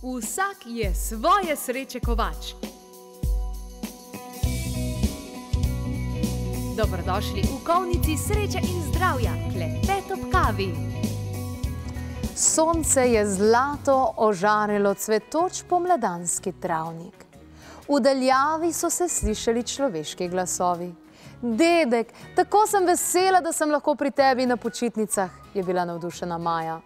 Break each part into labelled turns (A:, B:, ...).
A: Vsak je svoje sreče kovač. Dobrodošli v kovnici sreče in zdravja, klepet ob kavi.
B: Sonce je zlato ožarilo cvetoč pomladanski travnik. V daljavi so se slišali človeški glasovi. Dedek, tako sem vesela, da sem lahko pri tebi na počitnicah, je bila navdušena Maja.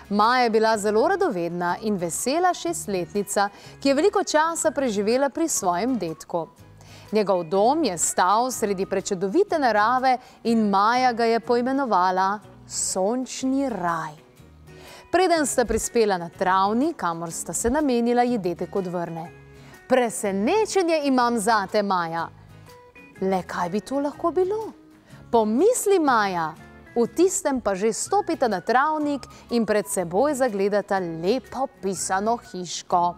B: Maja je bila zelo radovedna in vesela 6-letnica, ki je veliko časa preživela pri svojem dedku. Njegov dom je stal sredi prečudovite narave in Maja ga je poimenovala Sončni raj. Preden sta prispela na travnik, kamor sta se namenila, ji dedek odvrne. Presenečenje imam zate, Maja. Le kaj bi to lahko bilo? Pomisli, Maja. V tistem pa že stopita na travnik in pred seboj zagledata lepo pisano hiško.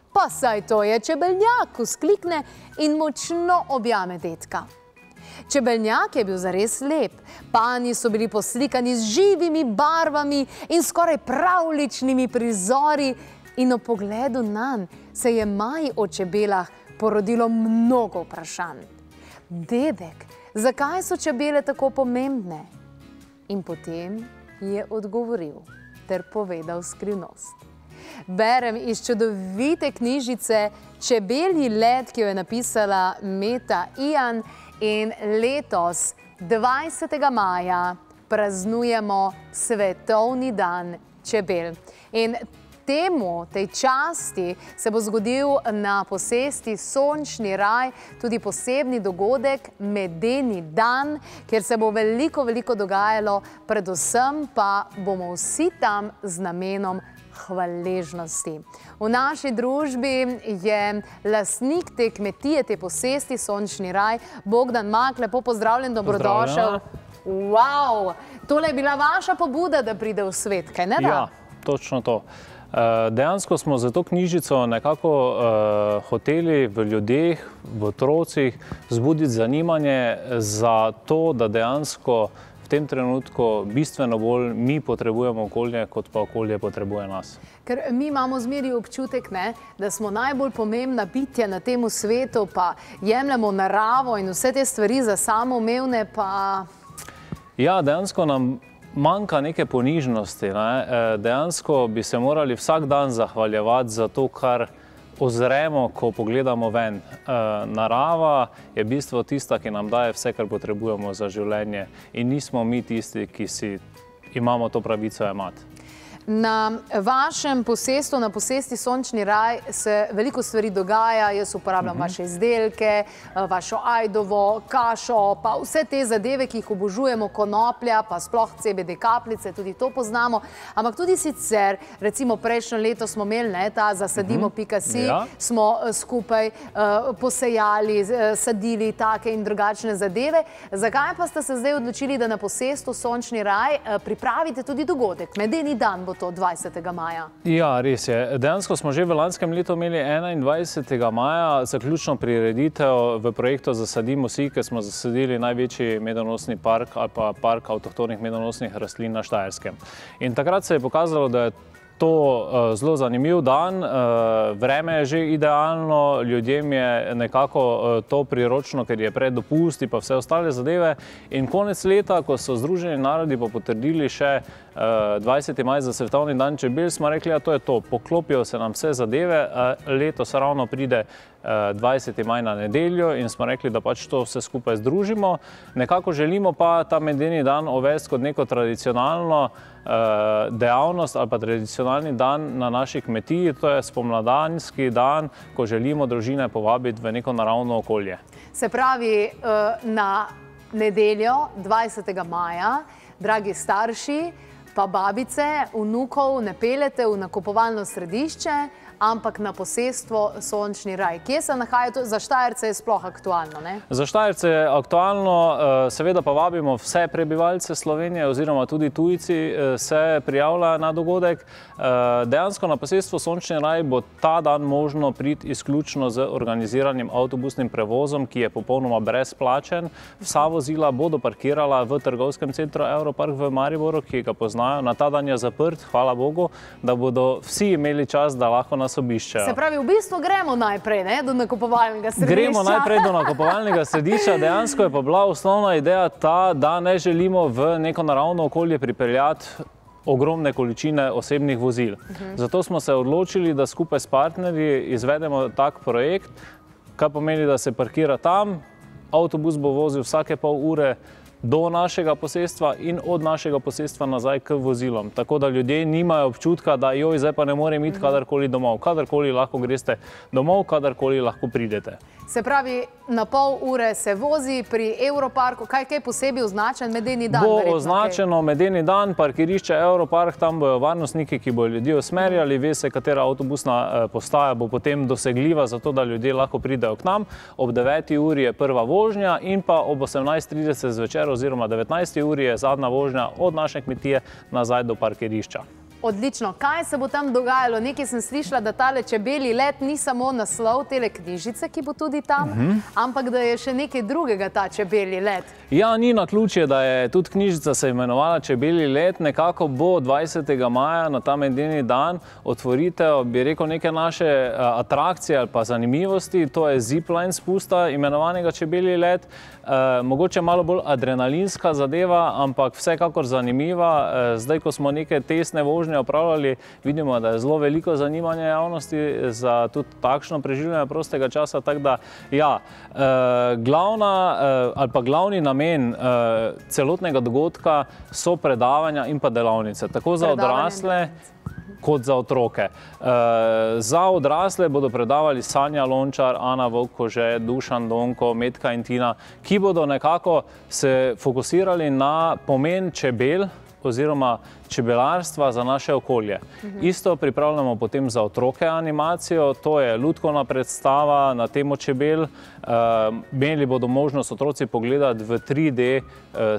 B: Pa saj to je čebeljak, vzklikne in močno objame dedka. Čebeljak je bil zares lep. Panji so bili poslikani z živimi barvami in skoraj pravljičnimi prizori in ob pogledu nanj se je Maji o čebelah porodilo mnogo vprašanj. Dedek, zakaj so čebele tako pomembne? In potem je odgovoril ter povedal skrivnost. Berem iz čudovite knjižice Čebelji let, ki jo je napisala Meta Ian, in letos 20. maja praznujemo Svetovni dan čebel. In tej časti se bo zgodil na posesti Sončni raj tudi posebni dogodek Medeni dan, kjer se bo veliko dogajalo, predvsem pa bomo vsi tam z namenom hvaležnosti. V naši družbi je lastnik te kmetije, te posesti Sončni raj, Bogdan Mak. Lepo pozdravljen, dobrodošel. Wow, tole je bila vaša pobuda, da pride v svet, kaj ne da?
C: Ja, točno to. Dejansko smo za to knjižico nekako hoteli v ljudeh, v otrocih vzbuditi zanimanje za to, da dejansko v tem trenutku bistveno bolj mi potrebujemo okolje, kot pa okolje potrebuje nas.
B: Ker mi imamo zmeri občutek, da smo najbolj pomembna bitja na tem svetu, pa jemljemo naravo in vse te stvari za samoumevne, pa...
C: Ja, dejansko nam manjka neke ponižnosti. Dejansko bi se morali vsak dan zahvaljevati za to, kar ozremo, ko pogledamo ven. Narava je v bistvu tista, ki nam daje vse, kar potrebujemo za življenje, in nismo mi tisti, ki si imamo to pravico jemati.
B: Na vašem posestu, na posesti Sončni raj, se veliko stvari dogaja. Jaz uporabljam vaše izdelke, vašo ajdovo, kašo, pa vse te zadeve, ki jih obožujemo, konoplja, pa sploh CBD kapljice, tudi to poznamo. Ampak tudi sicer, recimo prejšnjo leto smo imeli ta zasadimo.si, smo skupaj posejali, sadili take in drugačne zadeve. Zakaj pa ste se zdaj odločili, da na posestu Sončni raj pripravite tudi dogodek? Medeni dan bo to 20. maja. Ja,
C: res je. Dejansko smo že v lanskem letu imeli 21. maja zaključno prireditev v projektu Zasadimo si, ker smo zasadili največji medonosni park ali pa park avtohtonih medonosnih rastlin na Štajerskem. In takrat se je pokazalo, da je to zelo zanimiv dan, vreme je že idealno, ljudem je nekako to priročno, ker je pred dopusti pa vse ostale zadeve. In konec leta, ko so Združeni narodi pa potrdili še 20. maj za Svetovni dan čebel, smo rekli, ja, to je to, poklopijo se nam vse zadeve, letos ravno pride 20. maj na nedeljo in smo rekli, da pač to vse skupaj združimo. Nekako želimo pa ta medeni dan uvesti kot neko tradicionalno dejavnost ali pa tradicionalni dan na naši kmetiji, to je spomladanski dan, ko želimo družine povabiti v neko naravno okolje.
B: Se pravi, na nedeljo 20. maja, dragi starši, pa babice, vnukov ne peljete v nakupovalno središče, ampak na posestvo Sončni raj. Kje se nahaja to? Za Štajerce je sploh aktualno, ne?
C: Za Štajerce je aktualno, seveda pa vabimo vse prebivalce Slovenije oziroma tudi tujci se prijavljajo na dogodek. Dejansko na posestvo Sončni raj bo ta dan možno priti izključno z organiziranim avtobusnim prevozom, ki je popolnoma brezplačen. Vsa vozila bodo parkirala v trgovskem centru Europark v Mariboru, ki ga poznajo imajo, na ta dan je zaprt, hvala Bogu, da bodo vsi imeli čas, da lahko nas obiščejo.
B: Se pravi, v bistvu gremo najprej, ne, do nakupovalnega središča.
C: Gremo najprej do nakupovalnega središča, dejansko je pa bila osnovna ideja ta, da ne želimo v neko naravno okolje pripeljati ogromne količine osebnih vozil. Zato smo se odločili, da skupaj s partnerji izvedemo tak projekt, kar pomeni, da se parkira tam, avtobus bo vozil vsake pol ure do našega posestva in od našega posestva nazaj k vozilom. Tako da ljudje nimajo občutka, da joj, zdaj pa ne morem iti kadarkoli domov. Kadarkoli lahko greste domov, kadarkoli lahko pridete.
B: Se pravi, na pol ure se vozi pri Europarku, kaj posebej označen medeni dan?
C: Bo označeno medeni dan, parkirišče Europark, tam bojo varnostniki, ki bojo ljudi usmerjali, ve se, katera avtobusna postaja bo potem dosegljiva, zato da ljudje lahko pridejo k nam. Ob 9. uri je prva vožnja in pa ob 18:30 zvečer oziroma 19. uri je zadnja vožnja od naše kmetije nazaj do parkirišča.
B: Odlično. Kaj se bo tam dogajalo? Nekaj sem slišala, da tale čebelji let ni samo naslov tele knjižice, ki bo tudi tam, ampak da je še nekaj drugega ta čebelji let.
C: Ja, ni naključje, da je tudi knjižica se imenovala Čebelji let. Nekako bo 20. maja na ta medeni dan otvoritev, bi rekel, neke naše atrakcije ali pa zanimivosti. To je zipline spusta imenovanega Čebelji let. Mogoče malo bolj adrenalinska zadeva, ampak vsekakor zanimiva. Zdaj, ko smo neke testne vožnje opravljali, vidimo, da je zelo veliko zanimanja javnosti za tudi takšno preživljanje prostega časa. Tako da, ja, glavni namen celotnega dogodka so predavanja in pa delavnice, tako za odrasle kot za otroke. Za odrasle bodo predavali Sanja Lončar, Ana Vovkože, Dušan Donko, Metka in Tina, ki bodo nekako se fokusirali na pomen čebel oziroma čebelarstva za naše okolje. Isto pripravljamo potem za otroke animacijo, to je lutkovna predstava na temo čebel. Imeli bodo možnost otroci pogledati v 3D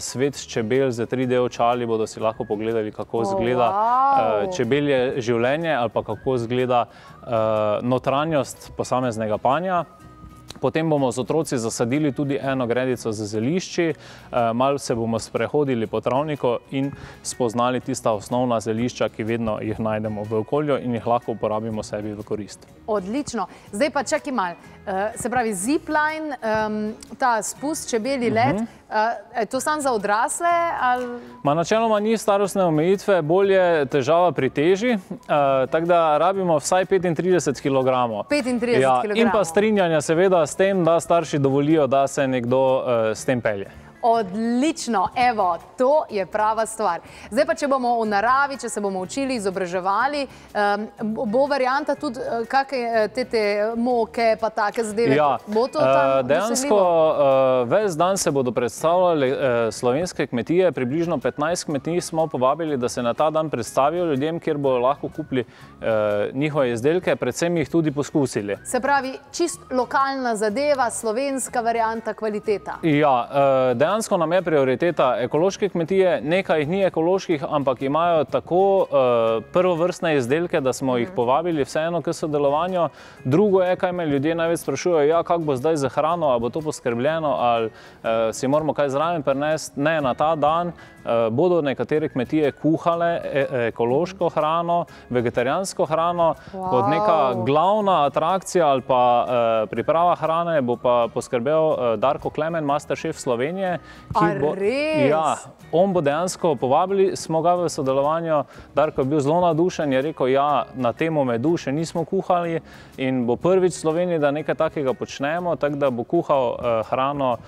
C: svet čebel, z 3D očali bodo si lahko pogledali, kako izgleda čebelje življenje ali pa kako izgleda notranjost posameznega panja. Potem bomo z otroci zasadili tudi eno gredico z zelišči, malo se bomo sprehodili po travniku in spoznali tista osnovna zelišča, ki vedno jih najdemo v okolju in jih lahko uporabimo sebi v korist.
B: Odlično. Zdaj pa čakaj malo. Se pravi, zipline, ta spust, čebelji let, je to samo za odrasle?
C: Načeloma ni starostne omejitve, bolj je težava pri teži, tako da rabimo vsaj 35 kg.
B: 35 kg.
C: In pa strinjanja seveda s tem, da starši dovolijo, da se nekdo s tem pelje.
B: Odlično, evo, to je prava stvar. Zdaj pa, če bomo v naravi, če se bomo učili, izobraževali, bo varianta tudi kakšne te moke pa take zadeve?
C: Ja,
B: bo to tam
C: dejansko ves dan se bodo predstavljali slovenske kmetije, približno 15 kmetij smo povabili, da se na ta dan predstavijo ljudem, kjer bodo lahko kupili njihove izdelke, predvsem jih tudi poskusili.
B: Se pravi, čist lokalna zadeva, slovenska varianta, kvaliteta.
C: Ja, dejansko nam je prioriteta ekološke kmetije, nekaj jih ni ekoloških, ampak imajo tako prvovrstne izdelke, da smo jih povabili vseeno k sodelovanju. Drugo je, kaj me ljudje največ sprašujejo, ja, kako bo zdaj za hrano, ali bo to poskrbljeno, ali si moramo kaj zraven prinesti. Ne, na ta dan bodo nekatere kmetije kuhale ekološko hrano, vegetarijansko hrano, kot neka glavna atrakcija ali pa priprava hrane bo pa poskrbel Darko Klemen, masterchef Slovenije.
B: Res?
C: Ja, on bo dejansko povabili, smo ga v sodelovanju, Darko je bil zelo navdušen, je rekel, ja, na temo medu še nismo kuhali in bo prvič v Sloveniji, da nekaj takega počnemo, tako da bo kuhal hrano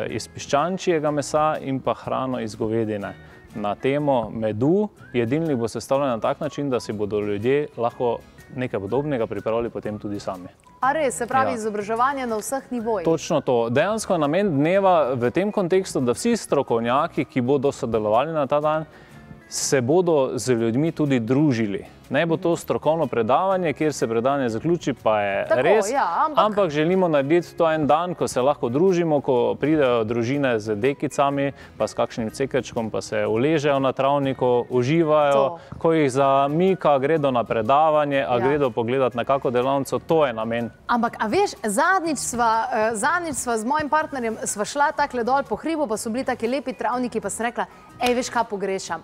C: iz piščančjega mesa in pa hrano iz govedine. Na temo medu jedilnik bo sestavljen na tak način, da si bodo ljudje lahko nekaj podobnega pripravili potem tudi sami.
B: A res, se pravi izobraževanje na vseh nivojih?
C: Točno to. Dejansko je namen dneva v tem kontekstu, da vsi strokovnjaki, ki bodo sodelovali na ta dan, se bodo z ljudmi tudi družili. Ne bo to strokovno predavanje, kjer se predavanje zaključi, pa je res, ampak želimo narediti to en dan, ko se lahko družimo, ko pridejo družine z dekicami, pa s kakšnim cekrčkom, pa se uležejo na travniku, uživajo, ko jih zamika, gredo na predavanje, a gredo pogledati na kako delavnico, to je namen.
B: Ampak, a veš, zadnjič sva z mojim partnerjem sva šla takle dol po hribu, pa so bili taki lepi travniki, pa sem rekla, Ej, veš, kaj pogrešam?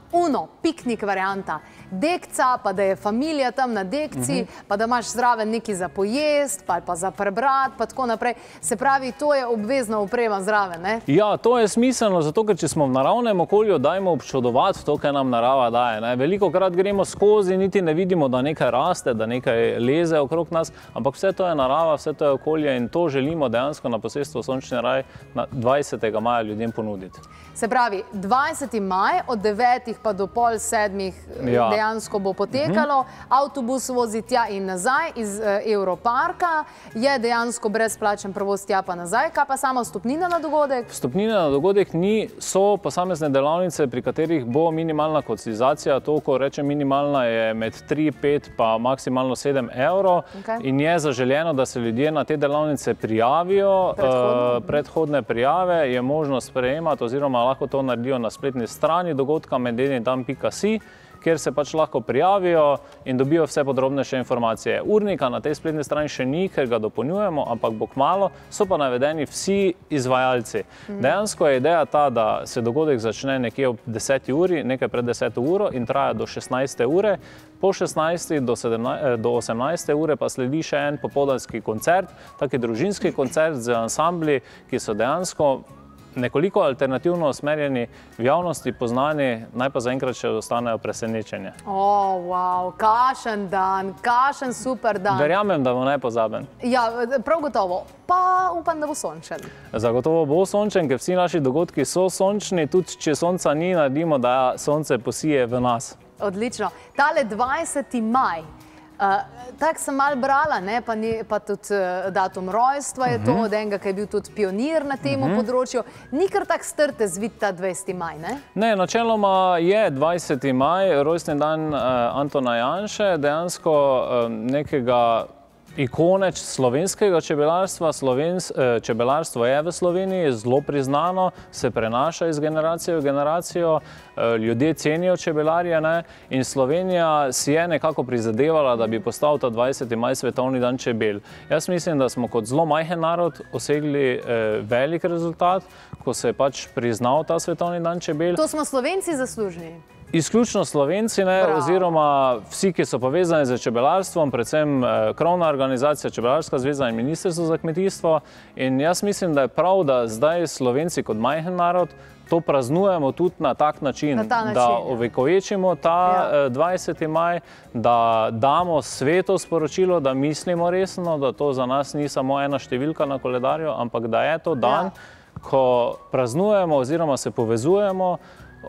B: Piknik varianta. Dekca, pa da je familija tam na dekci, pa da imaš zraven nekaj za pojest, pa za prebrat, pa tako naprej. Se pravi, to je obvezna oprema zraven, ne?
C: Ja, to je smiselno, zato ker če smo v naravnem okolju, dajmo občudovati to, kar nam narava daje, ne? Velikokrat gremo skozi, niti ne vidimo, da nekaj raste, da nekaj leze okrog nas, ampak vse to je narava, vse to je okolje in to želimo dejansko na posestvu Sončni raj na 20. maja ljudem ponuditi.
B: Se pravi, 20. maj od 9. pa do pol 7. dejansko bo potekalo, avtobus vozi tja in nazaj iz Europarka, je dejansko brezplačen prevoz tja pa nazaj, kaj pa sama vstopnina na dogodek?
C: Vstopnina na dogodek ni, so posamezne delavnice, pri katerih bo minimalna kotizacija, to, ko rečem minimalna, je med 3, 5 pa maksimalno 7 evrov in je zaželjeno, da se ljudje na te delavnice prijavijo, predhodne prijave je možnost sprejemati oziroma lahko to naredijo na spletni strani dogodka medenidan.si, kjer se pač lahko prijavijo in dobijo vse podrobnejše informacije. Urnika na tej spletni strani še ni, ker ga dopolnjujemo, ampak bo kmalu, so pa navedeni vsi izvajalci. Dejansko je ideja ta, da se dogodek začne nekje ob 10. uri, nekaj pred 10. uro in traja do 16. ure. Po 16. do 18. ure pa sledi še en popoldanski koncert, taki družinski koncert z ansambli, ki so dejansko nekoliko alternativno usmerjeni, v javnosti poznani, naj pa zaenkrat še ostanejo presenečenje.
B: Wow, kašen dan, kašen super dan.
C: Verjamem, da bo nepozaben.
B: Ja, prav gotovo. Pa upam, da bo sončen.
C: Zagotovo bo sončen, ker vsi naši dogodki so sončni, tudi če sonca ni, naredimo, da sonce posije v nas.
B: Odlično. Tale 20. maj. Tako sem malo brala, pa tudi datum rojstva je to, od enega, ki je bil tudi pionir na tem področju. Ni kar tako strte zvit ta 20. maj, ne? Ne,
C: načeloma je 20. maj, rojstni dan Antona Janše, dejansko nekega ikone slovenskega čebelarstva. Čebelarstvo je v Sloveniji zelo priznano, se prenaša iz generacije v generacijo, ljudje cenijo čebelarje in Slovenija si je nekako prizadevala, da bi postal ta 20. maj svetovni dan čebel. Jaz mislim, da smo kot zelo majhen narod dosegli velik rezultat, ko se je pač priznal ta svetovni dan čebel.
B: To smo Slovenci zaslužni.
C: Izključno Slovenci, oziroma vsi, ki so povezani z čebelarstvom, predvsem krovna organizacija Čebelarska zveza in Ministrstvo za kmetijstvo. In jaz mislim, da je prav, da zdaj Slovenci kot majhen narod to praznujemo tudi na tak način, da ovekovečimo ta 20. maj, da damo sveto sporočilo, da mislimo resno, da to za nas ni samo ena številka na koledarju, ampak da je to dan, ko praznujemo oziroma se povezujemo,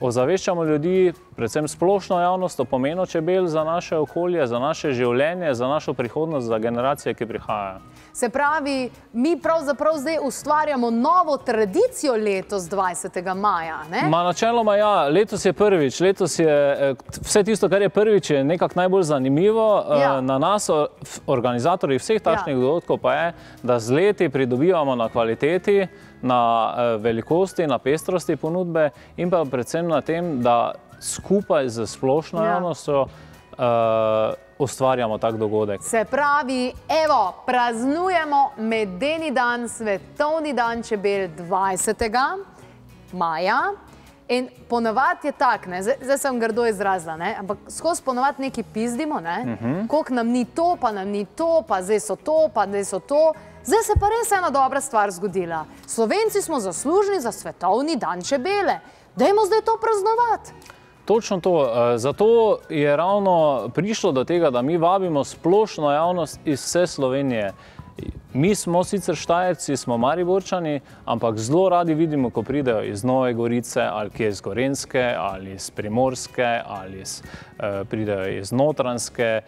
C: ozaveščamo ljudi, predvsem splošno javnost, o pomenu čebel za naše okolje, za naše življenje, za našo prihodnost, za generacije, ki prihajajo.
B: Se pravi, mi pravzaprav zdaj ustvarjamo novo tradicijo letos 20. maja, ne?
C: Načeloma ja, letos je prvič, letos je vse tisto, kar je prvič, je nekako najbolj zanimivo. Na nas, organizatorji vseh takšnih dogodkov, pa je, da z leti pridobivamo na kvaliteti, na velikosti, na pestrosti ponudbe in pa predvsem na tem, da skupaj z splošno javnostjo ustvarjamo tak dogodek.
B: Se pravi, evo, praznujemo medeni dan, svetovni dan čebel 20. maja in ponavadi je tak, zdaj sem grdo izrazila, ampak skozi ponavadi nekaj pizdimo, koliko nam ni to, pa nam ni to, pa zdaj so to, pa zdaj so to. Zdaj se pa res ena dobra stvar zgodila. Slovenci smo zaslužni za svetovni dan čebele. Dajmo zdaj to praznovati.
C: Točno to. Zato je ravno prišlo do tega, da mi vabimo splošno javnost iz vse Slovenije. Mi smo sicer Štajerci, smo Mariborčani, ampak zelo radi vidimo, ko pridejo iz Nove Gorice, ali kje iz Gorenjske, ali iz Primorske, ali pridejo iz Notranjske.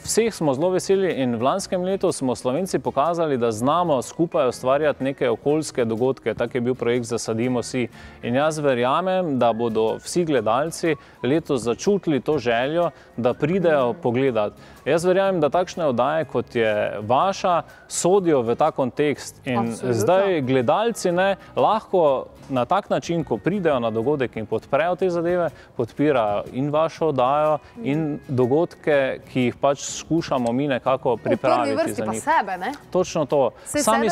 C: Vseh smo zelo veseli in v lanskem letu smo Slovenci pokazali, da znamo skupaj ustvarjati neke okoljske dogodke. Tak je bil projekt Zasadimo si. In jaz verjamem, da bodo vsi gledalci letos začutili to željo, da pridejo pogledati. Jaz verjamem, da takšne oddaje, kot je vaša, sodijo sodijo v ta kontekst. In zdaj gledalci lahko na tak način, ko pridejo na dogodek in podprejo te zadeve, podpirajo in vašo oddajo in dogodke, ki jih pač skušamo mi nekako pripraviti za njih.
B: V prvi vrsti pa sebe, ne?
C: Točno to. Sami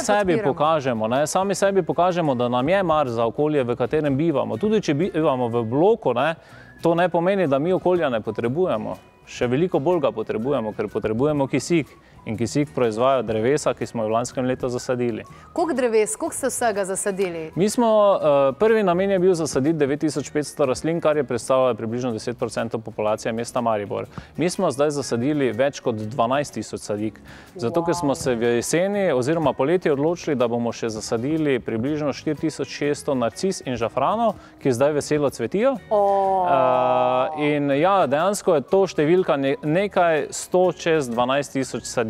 C: sebi pokažemo, da nam je mar za okolje, v katerem bivamo. Tudi če bivamo v bloku, to ne pomeni, da mi okolja ne potrebujemo. Še veliko bolj ga potrebujemo, ker potrebujemo kisik. In kisik proizvajajo drevesa, ki smo jo v lanskem letu zasadili.
B: Koliko dreves, koliko ste vsega zasadili?
C: Mi smo, prvi namen je bil zasaditi 9500 rastlin, kar je predstavljalo približno 10% populacije mesta Maribor. Mi smo zdaj zasadili več kot 12 000 sadik. Zato, ker smo se v jeseni oziroma poleti odločili, da bomo še zasadili približno 4600 narcis in žafranov, ki zdaj veselo cvetijo. In ja, dejansko je to številka nekaj 100 čez 12 000 sadik.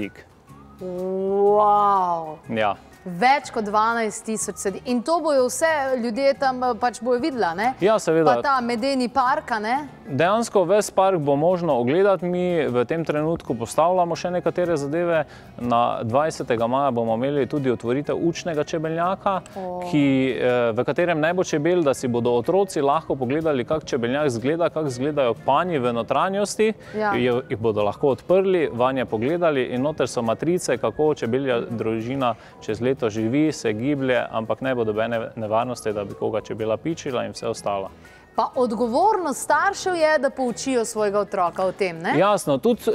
B: Wow!
C: Ja.
B: Več kot 12 000 sadik. In to bojo vse ljudje tam pač bojo videla, ne?
C: Ja, seveda.
B: Pa ta medeni park, ne?
C: Dejansko ves park bo možno ogledati. Mi v tem trenutku postavljamo še nekatere zadeve. Na 20. maja bomo imeli tudi otvoritev učnega čebeljaka, v katerem ne bo čebel, da si bodo otroci lahko pogledali, kak čebeljak izgleda, kak izgledajo panji v notranjosti. Jih bodo lahko odprli, vanje pogledali in noter so matrice, kako čebelja družina čez leto živi, se giblje, ampak ne bo dobene nevarnosti, da bi koga čebela pičila in vse ostalo.
B: Pa odgovornost staršev je, da poučijo svojega otroka o tem, ne?
C: Jasno, tudi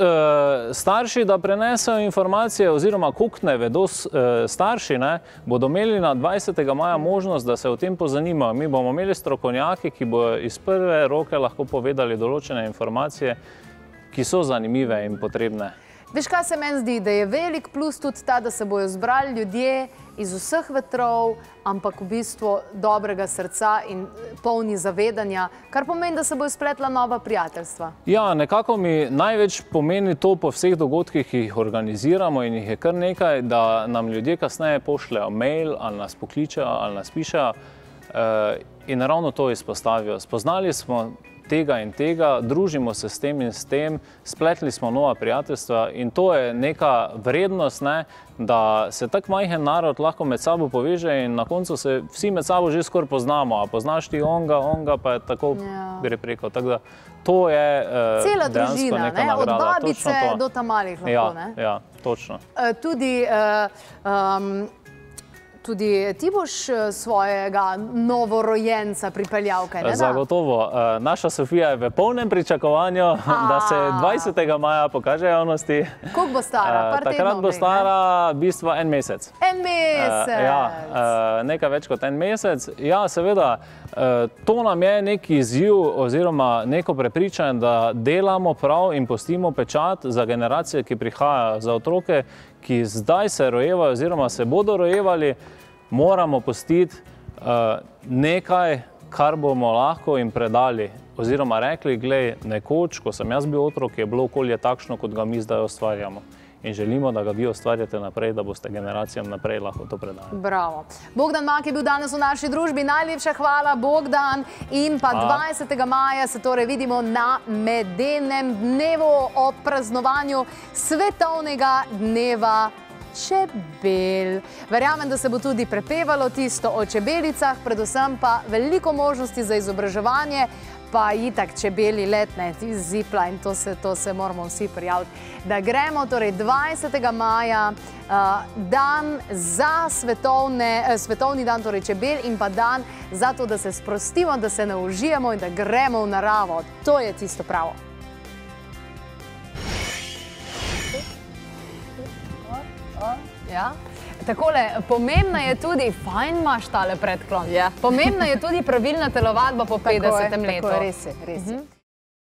C: starši, da prenesejo informacije oziroma koliko ne vedo starši, bodo imeli na 20. maja možnost, da se o tem pozanimajo. Mi bomo imeli strokovnjaki, ki bodo iz prve roke lahko povedali določene informacije, ki so zanimive in potrebne.
B: Veš, kaj se meni zdi, da je velik plus tudi ta, da se bojo zbrali ljudje iz vseh vetrov, ampak v bistvu dobrega srca in polni zavedanja, kar pomeni, da se bojo spletla nova prijateljstva.
C: Ja, nekako mi največ pomeni to po vseh dogodkih, ki jih organiziramo in jih je kar nekaj, da nam ljudje kasneje pošljajo mail ali nas pokličejo ali nas pišejo in ravno to izpostavijo. Spoznali smo tega in tega, družimo se s tem in s tem, spletli smo nova prijateljstva in to je neka vrednost, da se tak majhen narod lahko med sabo poveže in na koncu se vsi med sabo že skoraj poznamo, a poznaš ti onga pa je tako gre preko. Tako da to je dejansko neka nagrada.
B: Od babice do tamalih lahko, ne?
C: Ja, točno.
B: Tudi ti boš svojega novorojenca pripeljal, kaj ne da?
C: Zagotovo. Naša Sofija je v polnem pričakovanju, da se 20. maja pokaže javnosti.
B: Koliko bo stara?
C: Takrat bo stara v bistvu en mesec.
B: En mesec?
C: Ja, nekaj več kot en mesec. Ja, seveda, to nam je neki izziv oziroma neko prepričanje, da delamo prav in pustimo pečat za generacije, ki prihajajo, za otroke, ki zdaj se rojevajo oziroma se bodo rojevali, moramo pustiti nekaj, kar bomo lahko jim predali. Oziroma rekli, glej, nekoč, ko sem jaz bil otrok, je bilo okolje takšno, kot ga mi zdaj ustvarjamo. In želimo, da ga vi ustvarjate naprej, da boste generacijam naprej lahko to predali.
B: Bravo. Bogdan Mak je bil danes v naši družbi. Najlepša hvala, Bogdan. In pa 20. maja se torej vidimo na medenem dnevu ob praznovanju Svetovnega dneva čebel. Verjamem, da se bo tudi prepevalo tisto o čebelicah, predvsem pa veliko možnosti za izobraževanje, pa itak čebeli letne zipla in to se moramo vsi prijaviti. Da gremo torej 20. maja, dan za svetovni dan torej čebel in pa dan za to, da se sprostimo, da se naužijemo in da gremo v naravo. To je tisto pravo. Ja. Takole, pomembna je tudi, fajn imaš tale predklon, pomembna je tudi pravilna telovadba po 50. letu. Tako, res je.